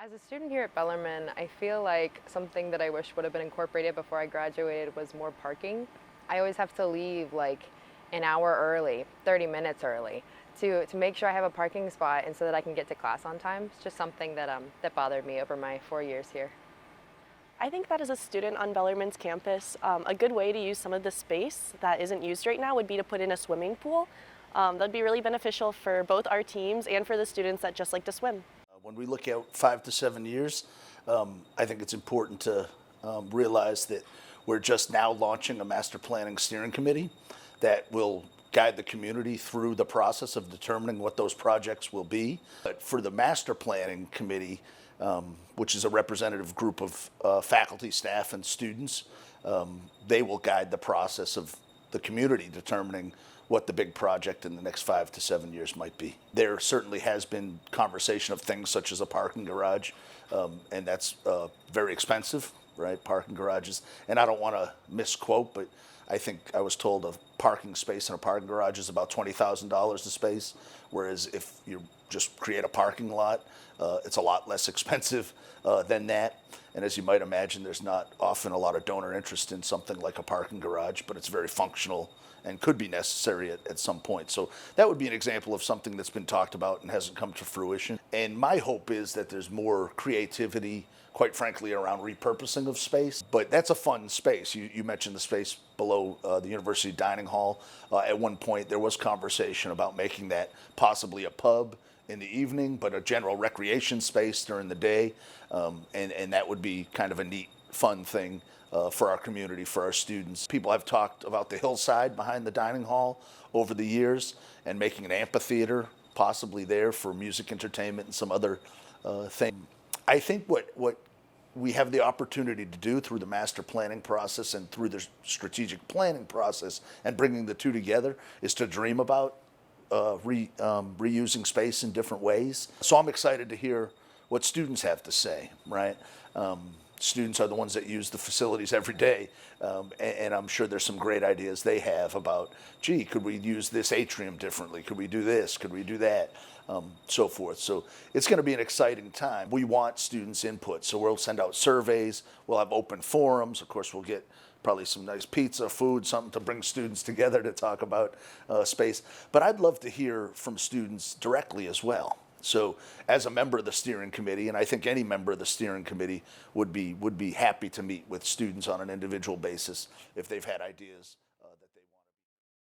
As a student here at Bellarmine, I feel like something that I wish would have been incorporated before I graduated was more parking. I always have to leave like an hour early, 30 minutes early, to make sure I have a parking spot and so that I can get to class on time. It's just something that bothered me over my 4 years here. I think that as a student on Bellarmine's campus, a good way to use some of the space that isn't used right now would be to put in a swimming pool. That'd be really beneficial for both our teams and for the students that just like to swim. When we look out 5 to 7 years, I think it's important to realize that we're just now launching a master planning steering committee that will guide the community through the process of determining what those projects will be. But for the master planning committee, which is a representative group of faculty, staff, and students, they will guide the process of the community determining what the big project in the next 5 to 7 years might be. There certainly has been conversation of things such as a parking garage, and that's very expensive, right? Parking garages, and I don't want to misquote, but I think I was told a parking space in a parking garage is about $20,000 a space, whereas if you just create a parking lot, it's a lot less expensive than that. And as you might imagine, there's not often a lot of donor interest in something like a parking garage, but it's very functional and could be necessary at some point. So that would be an example of something that's been talked about and hasn't come to fruition. And my hope is that there's more creativity, quite frankly, around repurposing of space. But that's a fun space. You mentioned the space below the university dining hall. At one point, there was conversation about making that possibly a pub in the evening, but a general recreation space during the day. And that would be kind of a neat, fun thing for our community, for our students. People have talked about the hillside behind the dining hall over the years and making an amphitheater possibly there for music entertainment and some other thing. I think what we have the opportunity to do through the master planning process and through the strategic planning process and bringing the two together is to dream about reusing space in different ways. So I'm excited to hear what students have to say, right? Students are the ones that use the facilities every day, and I'm sure there's some great ideas they have about, gee, could we use this atrium differently? Could we do this? Could we do that? So forth. So it's going to be an exciting time. We want students' input, so we'll send out surveys. We'll have open forums. Of course, we'll get probably some nice pizza, food, something to bring students together to talk about space. But I'd love to hear from students directly as well. So as a member of the steering committee, and I think any member of the steering committee would be happy to meet with students on an individual basis if they've had ideas.